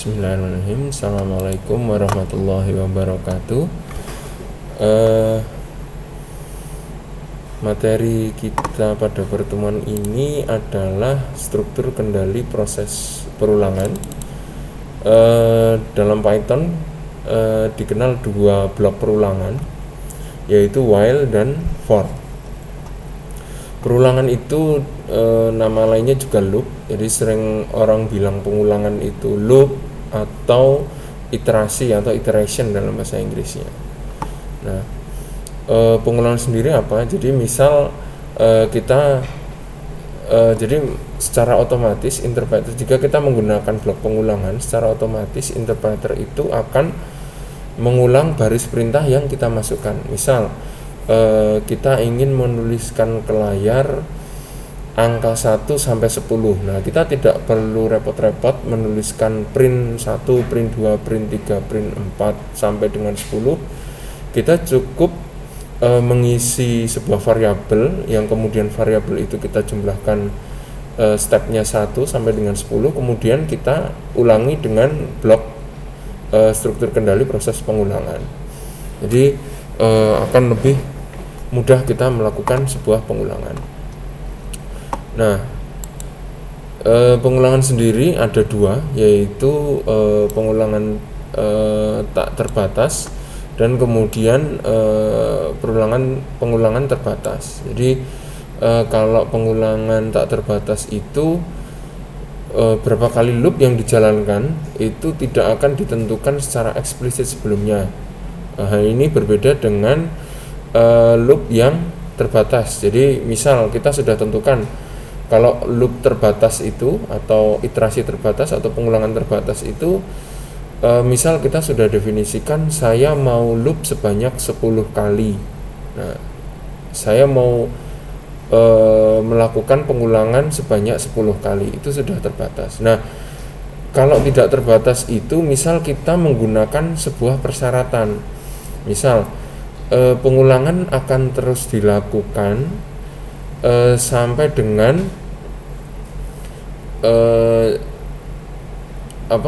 Bismillahirrahmanirrahim. Assalamualaikum warahmatullahi wabarakatuh. Materi kita pada pertemuan ini adalah struktur kendali proses perulangan. Dalam Python dikenal dua blok perulangan, yaitu while dan for. Perulangan itu nama lainnya juga loop. Jadi sering orang bilang pengulangan itu loop atau iterasi atau iteration dalam bahasa Inggrisnya. Nah, pengulangan sendiri apa? Jadi misal kita jadi secara otomatis interpreter, jika kita menggunakan blok pengulangan, secara otomatis interpreter itu akan mengulang baris perintah yang kita masukkan. Misal kita ingin menuliskan ke layar angka 1 sampai 10. Nah, kita tidak perlu repot-repot menuliskan print 1, print 2, print 3, print 4 sampai dengan 10. Kita cukup mengisi sebuah variabel yang kemudian variabel itu kita jumlahkan stepnya 1 sampai dengan 10, kemudian kita ulangi dengan blok struktur kendali proses pengulangan. Jadi akan lebih mudah kita melakukan sebuah pengulangan. Nah, pengulangan sendiri ada dua, yaitu pengulangan tak terbatas dan kemudian pengulangan terbatas. Jadi kalau pengulangan tak terbatas itu berapa kali loop yang dijalankan itu tidak akan ditentukan secara eksplisit sebelumnya. Hal ini berbeda dengan loop yang terbatas. Jadi misal kita sudah tentukan kalau loop terbatas itu atau iterasi terbatas atau pengulangan terbatas itu misal kita sudah definisikan saya mau loop sebanyak 10 kali. Nah, saya mau melakukan pengulangan sebanyak 10 kali, itu sudah terbatas. Nah, kalau tidak terbatas itu misal kita menggunakan sebuah persyaratan. Misal pengulangan akan terus dilakukan sampai dengan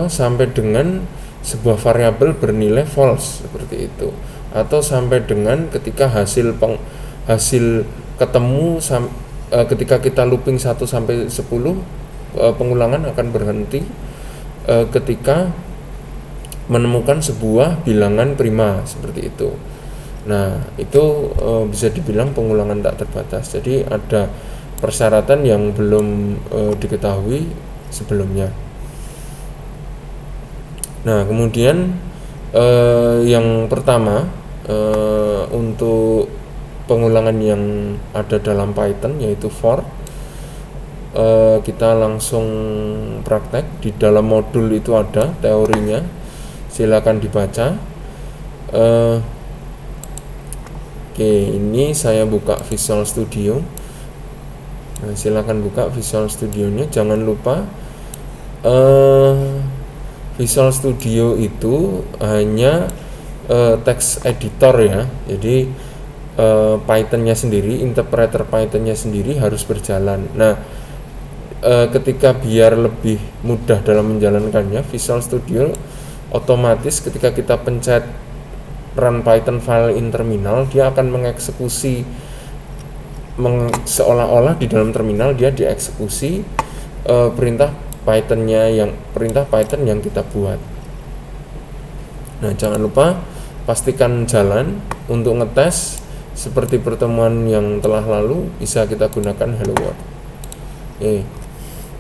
sampai dengan sebuah variabel bernilai false seperti itu, atau sampai dengan ketika hasil ketemu ketika kita looping 1 sampai 10, pengulangan akan berhenti ketika menemukan sebuah bilangan prima seperti itu. Nah, itu bisa dibilang pengulangan tak terbatas. Jadi ada persyaratan yang belum diketahui sebelumnya. Nah, kemudian yang pertama untuk pengulangan yang ada dalam Python yaitu for. Kita langsung praktek, di dalam modul itu ada teorinya, silakan dibaca. Oke, ini saya buka Visual Studio. Nah, silakan buka Visual Studio-nya. Jangan lupa Visual Studio itu hanya text editor ya. Jadi Python-nya sendiri, interpreter Python-nya sendiri harus berjalan. Nah, ketika biar lebih mudah dalam menjalankannya, Visual Studio otomatis ketika kita pencet run Python file in terminal, dia akan mengeksekusi seolah-olah di dalam terminal dia dieksekusi perintah Python yang kita buat. Nah, jangan lupa pastikan jalan. Untuk ngetes seperti pertemuan yang telah lalu bisa kita gunakan hello world. Oke.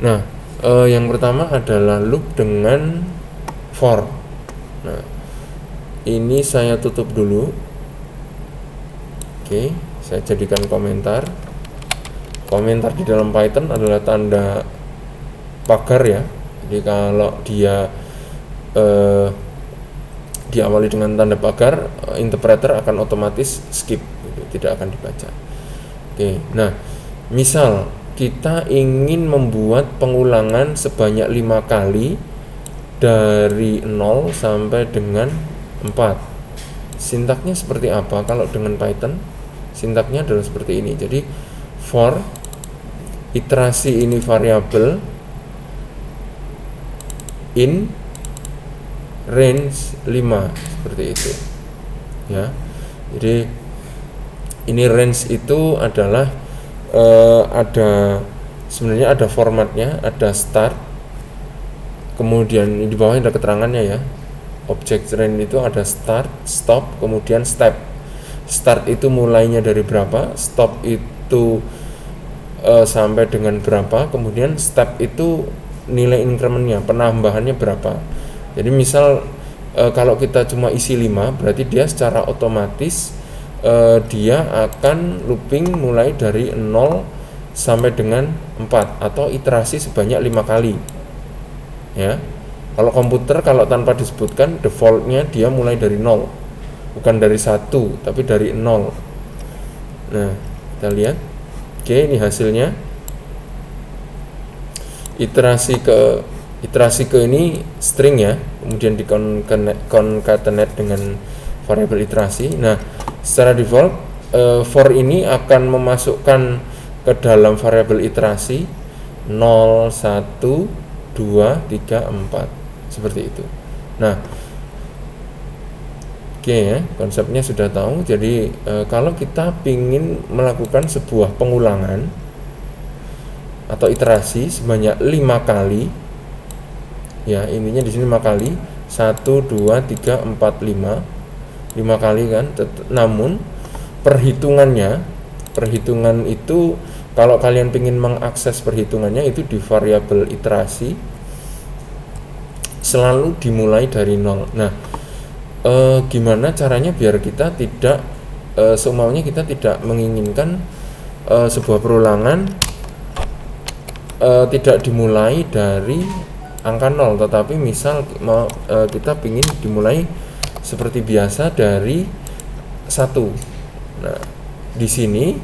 Nah, yang pertama adalah loop dengan for. Nah, ini saya tutup dulu. Oke, saya jadikan komentar. Komentar di dalam Python adalah tanda pagar ya. Jadi kalau dia diawali dengan tanda pagar, interpreter akan otomatis skip, tidak akan dibaca. Oke, nah misal kita ingin membuat pengulangan sebanyak 5 kali dari 0 sampai dengan 4. Sintaknya seperti apa kalau dengan Python? Sintaknya adalah seperti ini. Jadi for iterasi ini variabel in range 5 seperti itu ya. Jadi ini range itu adalah sebenarnya ada formatnya, ada start, kemudian di bawahnya ada keterangannya ya. Object range itu ada start, stop, kemudian step. Start itu mulainya dari berapa, stop itu sampai dengan berapa, kemudian step itu nilai incrementnya, penambahannya berapa. Jadi misal kalau kita cuma isi 5, berarti dia secara otomatis dia akan looping mulai dari 0 sampai dengan 4 atau iterasi sebanyak 5 kali ya. Kalau komputer, kalau tanpa disebutkan, defaultnya dia mulai dari 0, bukan dari 1 tapi dari 0. Nah, kita lihat. Oke, ini hasilnya. Iterasi ke ini string ya, kemudian di concatenate dengan variabel iterasi. Nah, secara default for ini akan memasukkan ke dalam variabel iterasi 0, 1, 2, 3, 4 seperti itu. Nah, oke ya, konsepnya sudah tahu. Jadi kalau kita ingin melakukan sebuah pengulangan atau iterasi sebanyak 5 kali ya, intinya di sini 5 kali, 1, 2, 3, 4, 5 kali kan. Namun perhitungan itu kalau kalian ingin mengakses perhitungannya itu di variabel iterasi selalu dimulai dari 0. Nah, gimana caranya biar kita tidak seumpamanya kita tidak menginginkan sebuah perulangan tidak dimulai dari angka 0, tetapi misal kita ingin dimulai seperti biasa dari 1. Nah, di sini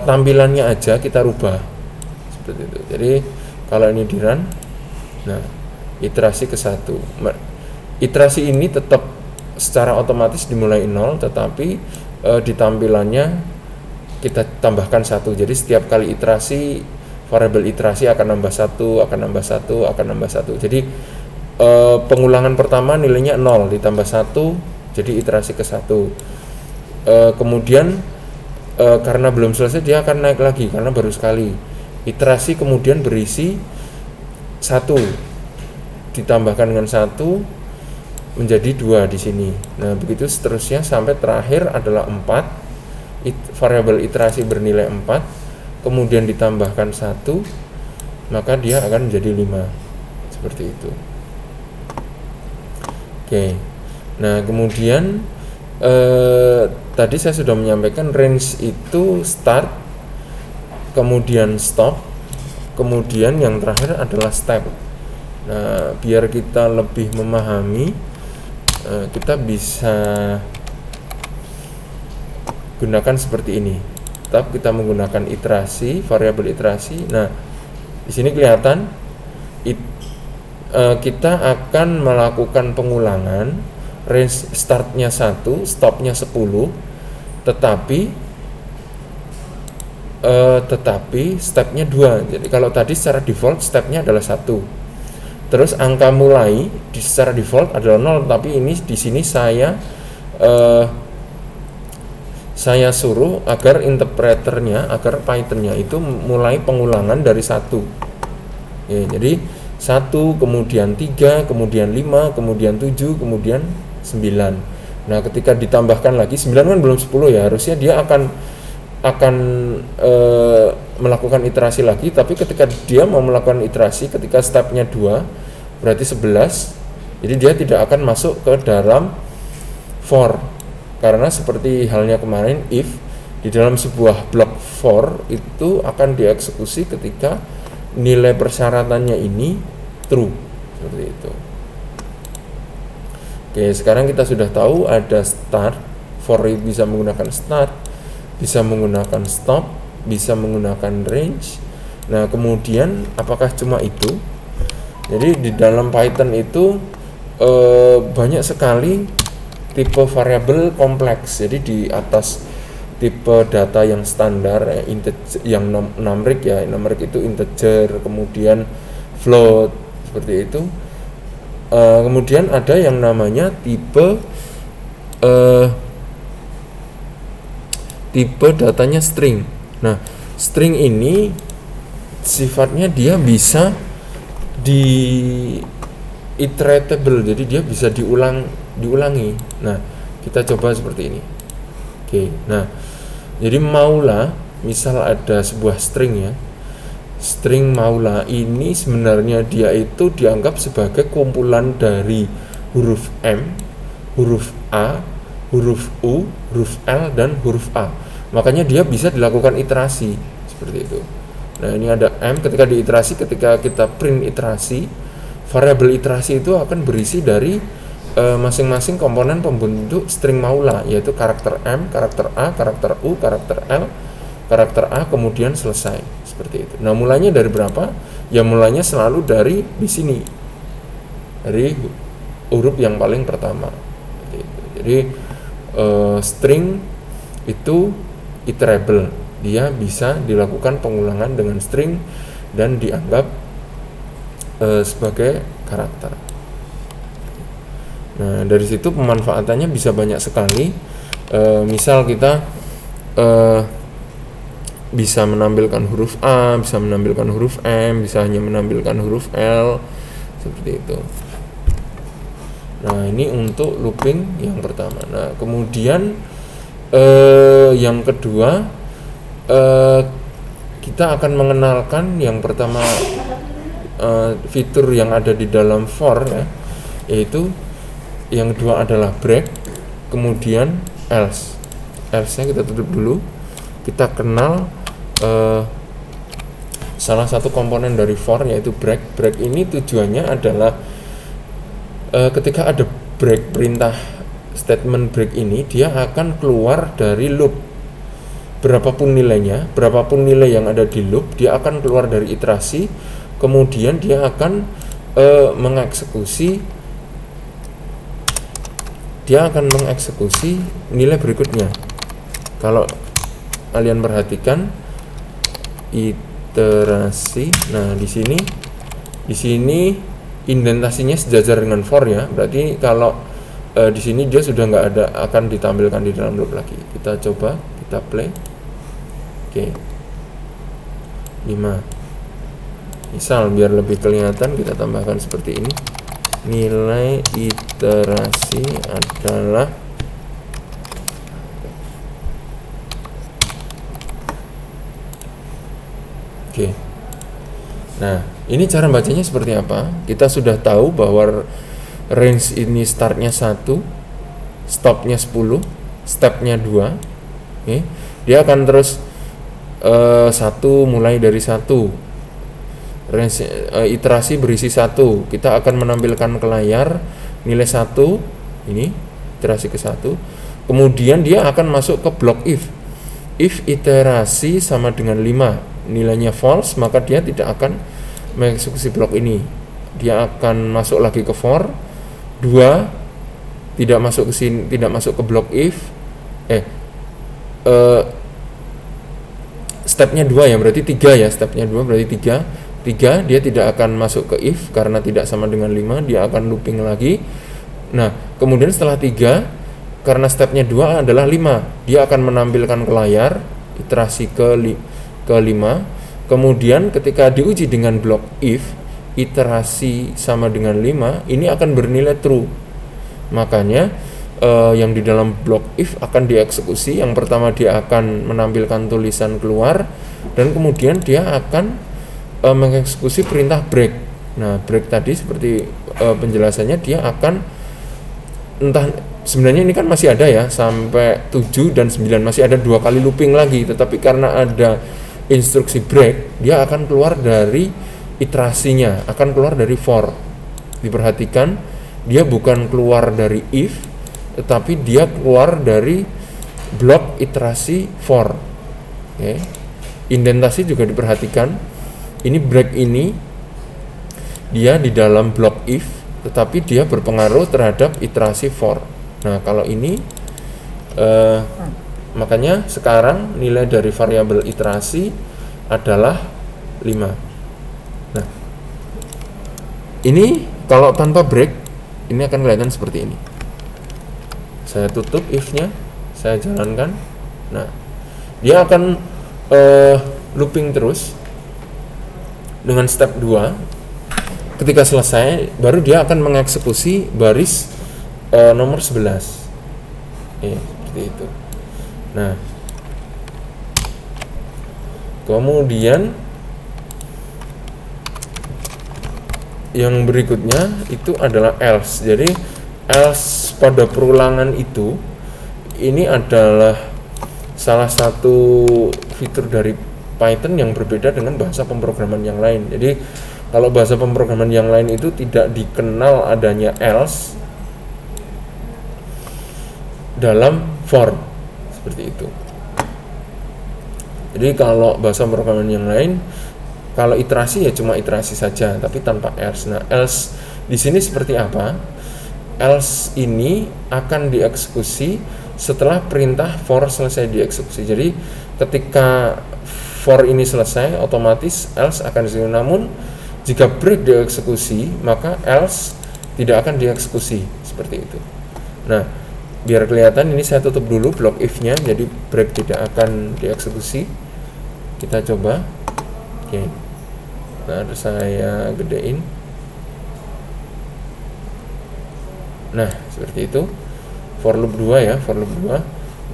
tampilannya aja kita rubah seperti itu. Jadi kalau ini di run, nah iterasi ke 1. Iterasi ini tetap secara otomatis dimulai 0, tetapi di tampilannya kita tambahkan 1. Jadi setiap kali iterasi, variabel iterasi akan nambah 1, akan nambah 1, akan nambah 1. Jadi pengulangan pertama nilainya 0 ditambah 1, jadi iterasi ke 1. Kemudian karena belum selesai dia akan naik lagi karena baru sekali. Iterasi kemudian berisi 1 ditambahkan dengan 1 menjadi 2 di sini. Nah, begitu seterusnya sampai terakhir adalah 4. Variabel iterasi bernilai 4. Kemudian ditambahkan 1, maka dia akan menjadi 5 seperti itu. Oke. Nah, kemudian tadi saya sudah menyampaikan range itu start, kemudian stop, kemudian yang terakhir adalah step. Nah, biar kita lebih memahami, kita bisa gunakan seperti ini. Tetap kita menggunakan iterasi, variabel iterasi. Nah, di sini kelihatan kita akan melakukan pengulangan, range startnya 1, stopnya 10, tetapi stepnya 2. Jadi kalau tadi secara default stepnya adalah 1. Terus angka mulai secara default adalah 0, tapi ini di sini saya suruh agar interpreternya, agar Pythonnya itu mulai pengulangan dari 1. Ya, jadi 1, kemudian 3, kemudian 5, kemudian 7, kemudian 9. Nah, ketika ditambahkan lagi 9 kan belum 10 ya, harusnya dia akan melakukan iterasi lagi, tapi ketika dia mau melakukan iterasi ketika stepnya 2 berarti 11, jadi dia tidak akan masuk ke dalam for, karena seperti halnya kemarin if di dalam sebuah blok for itu akan dieksekusi ketika nilai persyaratannya ini true seperti itu. Oke, sekarang kita sudah tahu ada start, for bisa menggunakan start, bisa menggunakan stop, bisa menggunakan range. Nah, kemudian apakah cuma itu? Jadi di dalam Python itu banyak sekali tipe variabel kompleks. Jadi di atas tipe data yang standar, yang numeric ya, numeric itu integer, kemudian float seperti itu. Kemudian ada yang namanya tipe datanya string. Nah, string ini sifatnya dia bisa di iteratable, jadi dia bisa diulangi. Nah, kita coba seperti ini. Oke, nah, jadi maula, misal ada sebuah string ya, string maula ini sebenarnya dia itu dianggap sebagai kumpulan dari huruf M, huruf A, huruf U, huruf L, dan huruf A. Makanya dia bisa dilakukan iterasi seperti itu. Nah, ini ada M, ketika diiterasi, ketika kita print iterasi, variabel iterasi itu akan berisi dari masing-masing komponen pembentuk string maula, yaitu karakter M, karakter A, karakter U, karakter L, karakter A, kemudian selesai seperti itu. Nah, mulanya dari berapa? Ya mulanya selalu dari di sini, dari huruf yang paling pertama. Jadi string itu iterable, dia bisa dilakukan pengulangan dengan string dan dianggap sebagai karakter. Nah, dari situ pemanfaatannya bisa banyak sekali. Misal kita bisa menampilkan huruf A, bisa menampilkan huruf M, bisa hanya menampilkan huruf L, seperti itu. Nah, ini untuk looping yang pertama. Nah, kemudian yang kedua, kita akan mengenalkan yang pertama, fitur yang ada di dalam for ya, yaitu yang kedua adalah break, kemudian else. Else-nya kita tutup dulu. Kita kenal salah satu komponen dari for, yaitu break. Break ini tujuannya adalah ketika ada break, perintah statement break ini dia akan keluar dari loop. Berapapun nilainya, berapapun nilai yang ada di loop, dia akan keluar dari iterasi, kemudian dia akan mengeksekusi nilai berikutnya. Kalau kalian perhatikan iterasi, nah di sini indentasinya sejajar dengan for ya, berarti kalau di sini dia sudah nggak ada, akan ditampilkan di dalam loop lagi. Kita coba, kita play. Oke, 5. Misal biar lebih kelihatan kita tambahkan seperti ini. Nilai iterasi adalah oke. Nah, ini cara bacanya seperti apa? Kita sudah tahu bahwa range ini startnya 1, stopnya 10, stepnya 2. Oke. Dia akan terus 1 mulai dari 1. Range iterasi berisi 1. Kita akan menampilkan ke layar nilai 1, ini iterasi ke 1. Kemudian dia akan masuk ke blok if. If iterasi sama dengan 5, nilainya false, maka dia tidak akan mengeksekusi blok ini. Dia akan masuk lagi ke for. 2 tidak masuk ke sini, tidak masuk ke blok if. Stepnya 2 ya, berarti 3 ya, stepnya 2 berarti 3 dia tidak akan masuk ke if karena tidak sama dengan 5, dia akan looping lagi. Nah, kemudian setelah 3, karena stepnya 2 adalah 5, dia akan menampilkan ke layar iterasi ke 5. Kemudian ketika diuji dengan blok if, iterasi sama dengan 5, ini akan bernilai true. Makanya yang di dalam blok if akan dieksekusi. Yang pertama dia akan menampilkan tulisan keluar, dan kemudian dia akan mengeksekusi perintah break. Nah, break tadi seperti penjelasannya, dia akan sebenarnya ini kan masih ada ya, sampai 7 dan 9 masih ada 2 kali looping lagi, tetapi karena ada instruksi break, dia akan keluar dari iterasinya, akan keluar dari for. Diperhatikan, dia bukan keluar dari if, tetapi dia keluar dari blok iterasi for. Oke. Indentasi juga diperhatikan. Ini break ini dia di dalam blok if, tetapi dia berpengaruh terhadap iterasi for. Nah, kalau ini makanya sekarang nilai dari variabel iterasi adalah 5. Nah, Ini kalau tanpa break ini akan kelihatan seperti ini. Saya tutup if-nya, saya jalankan. Nah, dia akan looping terus dengan step 2. Ketika selesai, baru dia akan mengeksekusi baris nomor 11. Seperti itu. Nah, kemudian yang berikutnya itu adalah else. Jadi else pada perulangan itu ini adalah salah satu fitur dari Python yang berbeda dengan bahasa pemrograman yang lain. Jadi kalau bahasa pemrograman yang lain itu tidak dikenal adanya else dalam for, seperti itu. Jadi kalau bahasa pemrograman yang lain, kalau iterasi ya cuma iterasi saja, tapi tanpa else. Nah, else di sini seperti apa? Else ini akan dieksekusi setelah perintah for selesai dieksekusi. Jadi ketika for ini selesai, otomatis else akan disini. Namun jika break dieksekusi, maka else tidak akan dieksekusi, seperti itu. Nah, biar kelihatan ini saya tutup dulu blok if-nya, jadi break tidak akan dieksekusi. Kita coba. Oke. Nah, saya gedein. Nah, seperti itu. For loop 2 ya, for loop 2.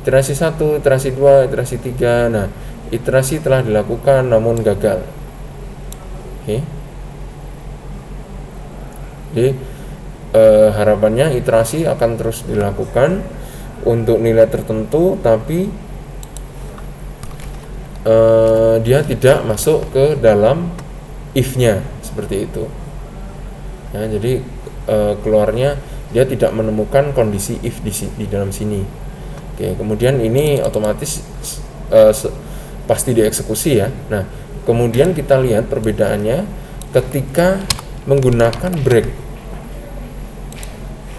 Iterasi 1, iterasi 2, iterasi 3. Nah, iterasi telah dilakukan namun gagal. Oke. Jadi harapannya iterasi akan terus dilakukan untuk nilai tertentu, tapi dia tidak masuk ke dalam if-nya, seperti itu. Ya, jadi keluarnya dia tidak menemukan kondisi if di dalam sini. Oke, kemudian ini otomatis pasti dieksekusi ya. Nah, kemudian kita lihat perbedaannya ketika menggunakan break.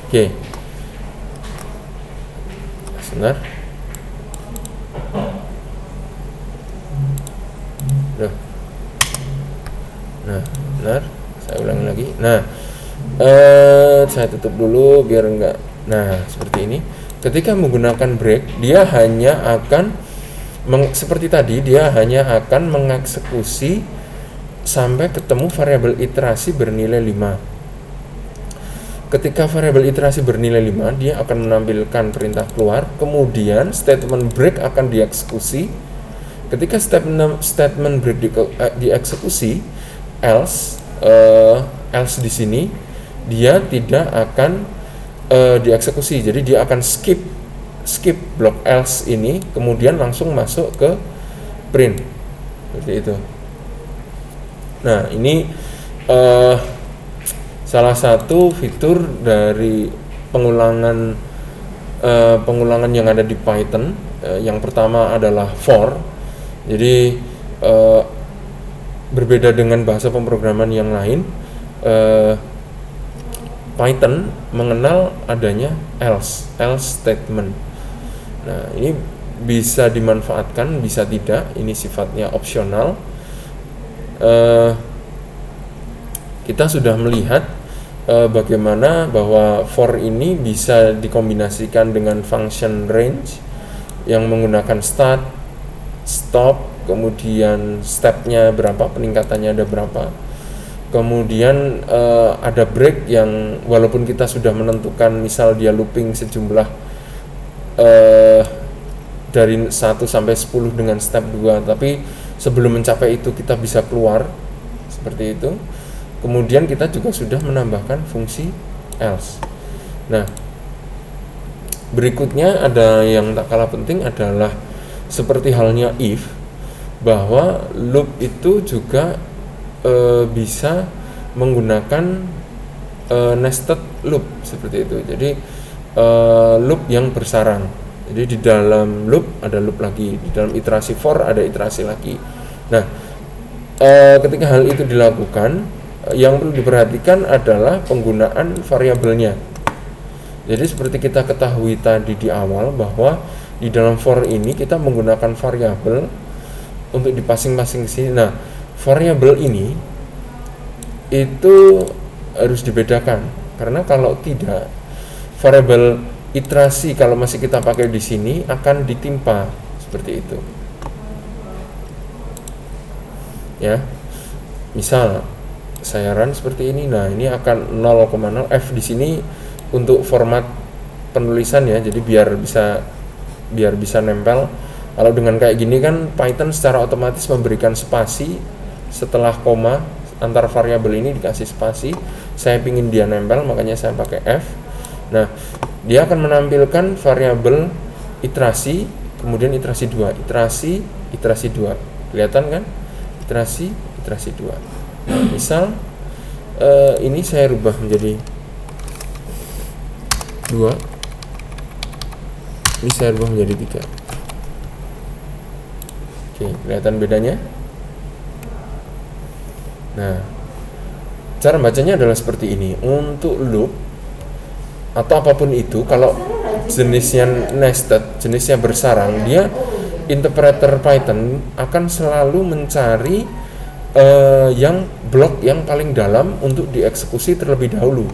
Oke. Sebentar. Nah, benar. Saya ulangi lagi. Nah, saya tutup dulu biar enggak. Nah, seperti ini. Ketika menggunakan break, dia hanya akan seperti tadi, dia hanya akan mengeksekusi sampai ketemu variabel iterasi bernilai 5. Ketika variabel iterasi bernilai 5, dia akan menampilkan perintah keluar, kemudian statement break akan dieksekusi. Ketika statement break dieksekusi, else di sini dia tidak akan dieksekusi. Jadi dia akan skip blok else ini, kemudian langsung masuk ke print, seperti itu. Nah, ini salah satu fitur dari pengulangan yang ada di Python. Yang pertama adalah for. Jadi berbeda dengan bahasa pemrograman yang lain, Python mengenal adanya else statement. Nah, ini bisa dimanfaatkan, bisa tidak. Ini sifatnya opsional. Kita sudah melihat bagaimana bahwa for ini bisa dikombinasikan dengan function range yang menggunakan start, stop, kemudian stepnya berapa, peningkatannya ada berapa. Kemudian ada break yang walaupun kita sudah menentukan misal dia looping sejumlah dari 1 sampai 10 dengan step 2, tapi sebelum mencapai itu kita bisa keluar, seperti itu. Kemudian kita juga sudah menambahkan fungsi else. Nah, berikutnya ada yang tak kalah penting adalah seperti halnya if, bahwa loop itu juga bisa menggunakan nested loop, seperti itu. Jadi loop yang bersarang. Jadi di dalam loop ada loop lagi, di dalam iterasi for ada iterasi lagi. Nah, ketika hal itu dilakukan, yang perlu diperhatikan adalah penggunaan variabelnya. Jadi seperti kita ketahui tadi di awal, bahwa di dalam for ini kita menggunakan variabel untuk di masing-masing sini. Nah, variabel ini itu harus dibedakan, karena kalau tidak, variabel iterasi kalau masih kita pakai di sini akan ditimpa seperti itu ya. Misal saya run seperti ini, nah ini akan 0,0 f di sini untuk format penulisan ya, jadi biar bisa nempel. Kalau dengan kayak gini kan Python secara otomatis memberikan spasi setelah koma, antar variabel ini dikasih spasi. Saya pingin dia nempel, makanya saya pakai f. Nah, dia akan menampilkan variabel iterasi, kemudian iterasi 2, iterasi 2. Kelihatan kan? Iterasi 2. Nah, misal ini saya rubah menjadi 2. Ini saya rubah menjadi 3. Oke, kelihatan bedanya? Nah, cara bacanya adalah seperti ini. Untuk loop atau apapun itu, kalau jenisnya nested, jenisnya bersarang, dia interpreter Python akan selalu mencari yang blok yang paling dalam untuk dieksekusi terlebih dahulu.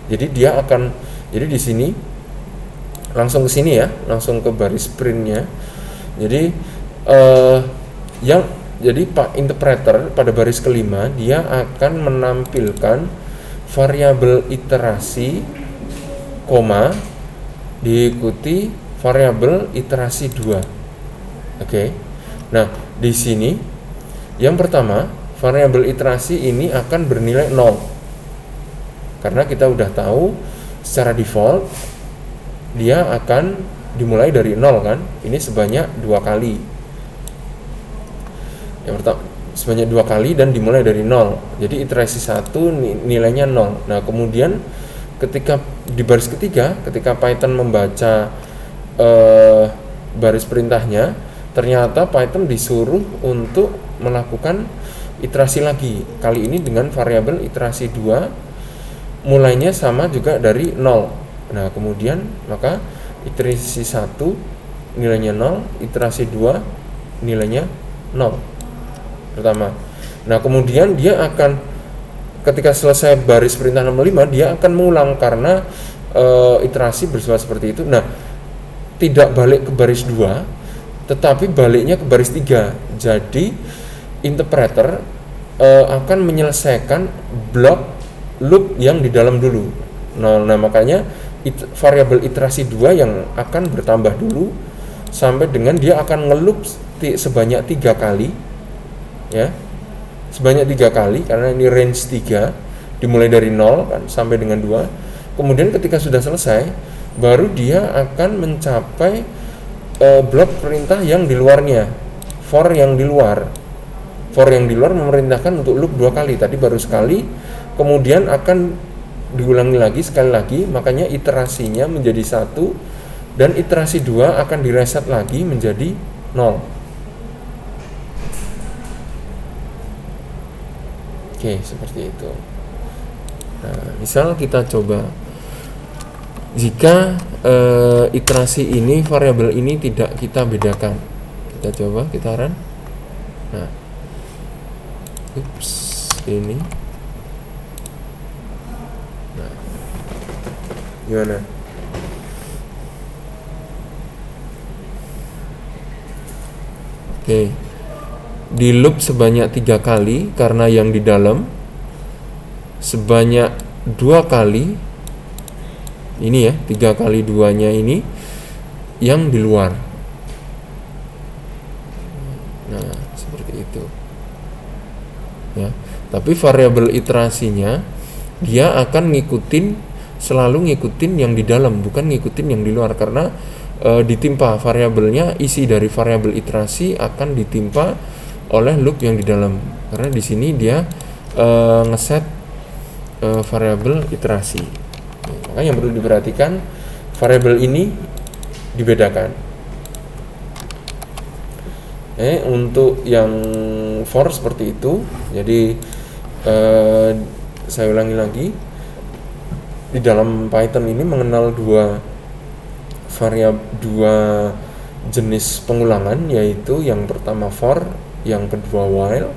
Jadi di sini langsung ke sini ya, langsung ke baris printnya. Jadi Pak interpreter pada baris kelima dia akan menampilkan variabel iterasi koma diikuti variabel iterasi 2. Oke. Nah, di sini yang pertama, variabel iterasi ini akan bernilai 0. Karena kita udah tahu secara default dia akan dimulai dari 0 kan. Ini sebanyak 2 kali. Yang pertama sebanyak 2 kali dan dimulai dari 0. Jadi iterasi 1 nilainya 0. Nah, kemudian ketika di baris ketiga, ketika Python membaca baris perintahnya, ternyata Python disuruh untuk melakukan iterasi lagi. Kali ini dengan variabel iterasi 2, mulainya sama juga dari 0. Nah, kemudian maka iterasi 1 nilainya 0, iterasi 2 nilainya 0. Pertama. Nah, kemudian dia akan ketika selesai baris perintah nomor 5, dia akan mengulang karena iterasi bersifat seperti itu. Nah, tidak balik ke baris 2, tetapi baliknya ke baris 3. Jadi interpreter akan menyelesaikan blok loop yang di dalam dulu. Nah makanya variabel iterasi 2 yang akan bertambah dulu sampai dengan dia akan ngeloop sebanyak 3 kali ya. Sebanyak 3 kali, karena ini range 3 dimulai dari 0 kan sampai dengan 2. Kemudian ketika sudah selesai, baru dia akan mencapai blok perintah yang di luarnya, for yang di luar memerintahkan untuk loop 2 kali. Tadi baru sekali, kemudian akan diulangi lagi sekali lagi, makanya iterasinya menjadi 1 dan iterasi 2 akan direset lagi menjadi 0. Oke, seperti itu. Nah, misal kita coba jika iterasi ini, variabel ini tidak kita bedakan. Kita coba, kita run. Nah, ini. Nah, gimana? Oke. Di loop sebanyak 3 kali karena yang di dalam, sebanyak 2 kali ini ya, 3 kali 2-nya ini yang di luar. Nah, seperti itu ya. Tapi variabel iterasinya dia akan selalu ngikutin yang di dalam, bukan ngikutin yang di luar, karena ditimpa variabelnya, isi dari variabel iterasi akan ditimpa oleh loop yang di dalam, karena di sini dia ngeset variabel iterasi. Maka yang perlu diperhatikan, variabel ini dibedakan. Untuk yang for seperti itu. Jadi saya ulangi lagi, di dalam Python ini mengenal dua jenis pengulangan, yaitu yang pertama for, yang kedua while.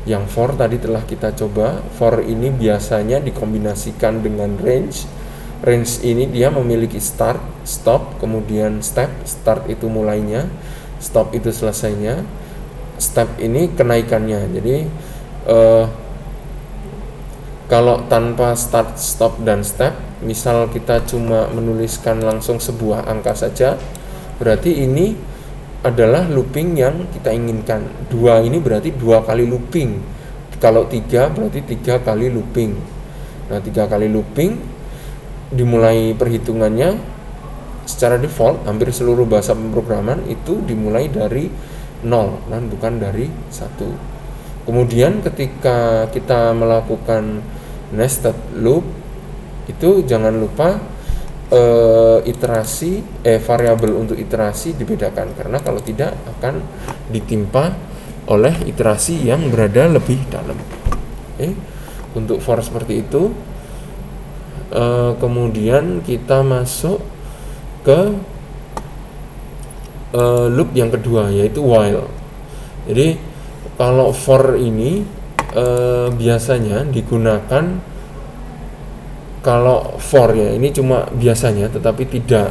Yang for tadi telah kita coba. For ini biasanya dikombinasikan dengan range. Range ini dia memiliki start, stop, kemudian step. Start itu mulainya, stop itu selesainya, step ini kenaikannya. Jadi kalau tanpa start, stop, dan step, misal kita cuma menuliskan langsung sebuah angka saja, berarti ini adalah looping yang kita inginkan. 2 ini berarti 2 kali looping. Kalau 3 berarti 3 kali looping. Nah, 3 kali looping dimulai perhitungannya secara default, hampir seluruh bahasa pemrograman itu dimulai dari 0 dan bukan dari 1. Kemudian ketika kita melakukan nested loop itu jangan lupa variabel untuk iterasi dibedakan, karena kalau tidak akan ditimpa oleh iterasi yang berada lebih dalam. Untuk for seperti itu. Kemudian kita masuk ke loop yang kedua, yaitu while. Jadi kalau for ini biasanya digunakan, kalau for ya ini cuma biasanya, tetapi tidak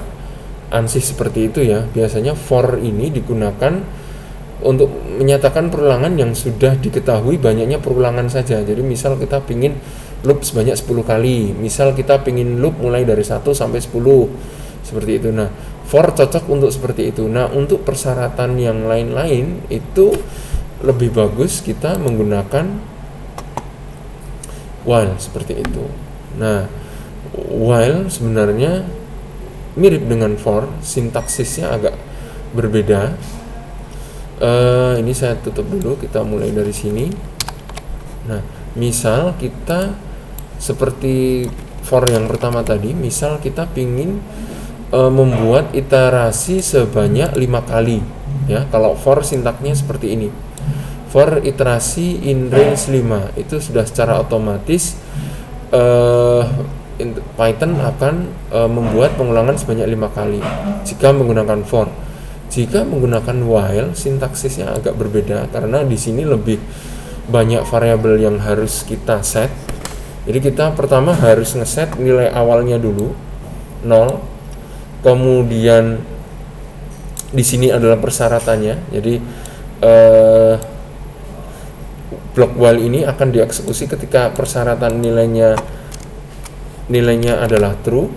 ansih seperti itu ya. Biasanya for ini digunakan untuk menyatakan perulangan yang sudah diketahui banyaknya perulangan saja. Jadi misal kita pingin loop sebanyak 10 kali, misal kita pingin loop mulai dari 1 sampai 10 seperti itu. Nah, for cocok untuk seperti itu. Nah, untuk persyaratan yang lain-lain itu lebih bagus kita menggunakan while seperti itu. Nah, while sebenarnya mirip dengan for, sintaksisnya agak berbeda. Ini saya tutup dulu, kita mulai dari sini. Nah, misal kita seperti for yang pertama tadi, misal kita pingin membuat iterasi sebanyak 5 kali ya. Kalau for sintaknya seperti ini, for iterasi in range 5, itu sudah secara otomatis Python akan membuat pengulangan sebanyak 5 kali jika menggunakan for. Jika menggunakan while, sintaksisnya agak berbeda karena di sini lebih banyak variabel yang harus kita set. Jadi kita pertama harus ngeset nilai awalnya dulu 0. Kemudian di sini adalah persyaratannya. Jadi blok while ini akan dieksekusi ketika persyaratan nilainya adalah true.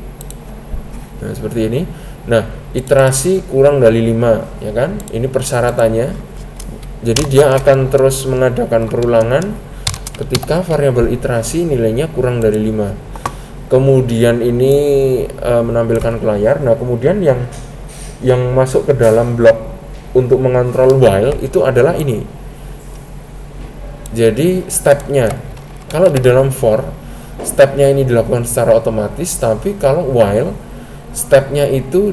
Nah, seperti ini. Nah, iterasi kurang dari 5, ya kan? Ini persyaratannya. Jadi dia akan terus mengadakan perulangan ketika variabel iterasi nilainya kurang dari 5. Kemudian ini menampilkan ke layar. Nah, kemudian yang masuk ke dalam blok untuk mengontrol while itu adalah ini. Jadi stepnya, kalau di dalam for stepnya ini dilakukan secara otomatis, tapi kalau while stepnya itu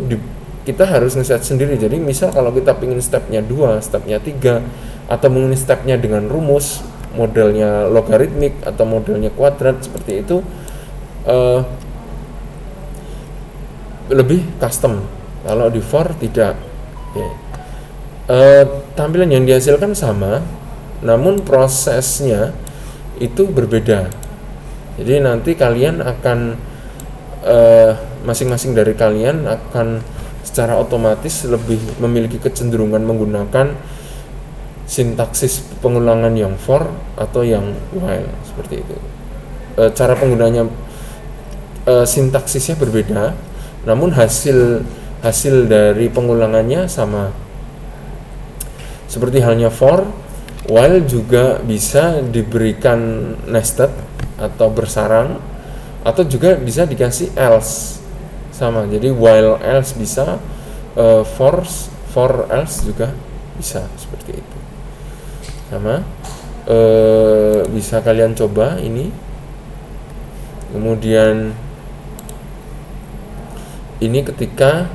kita harus ngeset sendiri. Jadi misal kalau kita pingin stepnya 2, stepnya 3, atau mungkin stepnya dengan rumus modelnya logaritmik atau modelnya kuadrat seperti itu, lebih custom. Kalau di for tidak. Tampilan yang dihasilkan sama, namun prosesnya itu berbeda. Jadi nanti kalian akan masing-masing dari kalian akan secara otomatis lebih memiliki kecenderungan menggunakan sintaksis pengulangan yang for atau yang while seperti itu. Cara penggunanya sintaksisnya berbeda, namun hasil dari pengulangannya sama. Seperti halnya for, while juga bisa diberikan nested atau bersarang, atau juga bisa dikasih else sama. Jadi while else bisa, for else juga bisa seperti itu sama. Bisa kalian coba ini. Kemudian ini ketika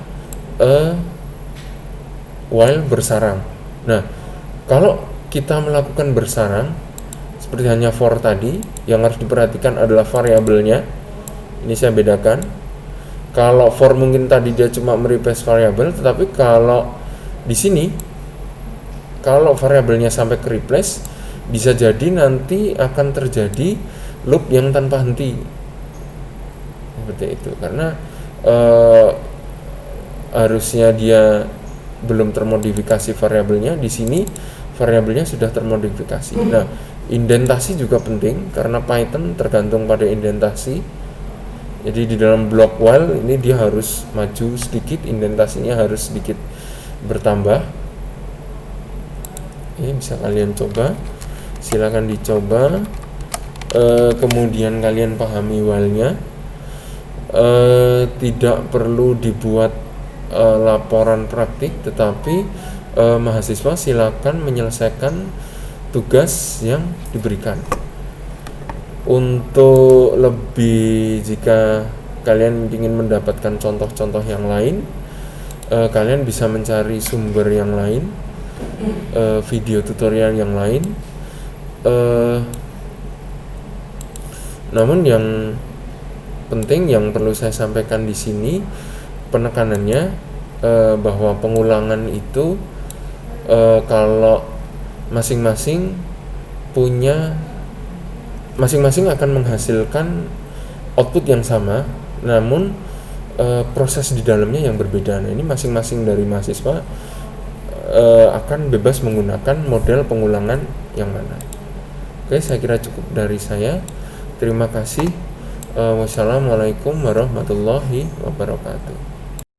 while bersarang. Nah, kalau kita melakukan bersarang seperti hanya for tadi, yang harus diperhatikan adalah variabelnya. Ini saya bedakan. Kalau for mungkin tadi dia cuma mereplace variabel, tetapi kalau di sini kalau variabelnya sampai ke replace, bisa jadi nanti akan terjadi loop yang tanpa henti seperti itu, karena harusnya dia belum termodifikasi variabelnya, di sini variabelnya sudah termodifikasi. Nah, indentasi juga penting karena Python tergantung pada indentasi. Jadi di dalam block while ini dia harus maju sedikit, indentasinya harus sedikit bertambah. Ini bisa kalian coba, silakan dicoba. Kemudian kalian pahami while-nya. Tidak perlu dibuat laporan praktik, tetapi mahasiswa silakan menyelesaikan tugas yang diberikan. Untuk lebih, jika kalian ingin mendapatkan contoh-contoh yang lain, kalian bisa mencari sumber yang lain, video tutorial yang lain. Namun yang penting yang perlu saya sampaikan di sini, penekanannya bahwa pengulangan itu kalau masing-masing akan menghasilkan output yang sama, namun proses di dalamnya yang berbeda. Nah, ini masing-masing dari mahasiswa akan bebas menggunakan model pengulangan yang mana. Oke, saya kira cukup dari saya. Terima kasih. Wassalamualaikum warahmatullahi wabarakatuh.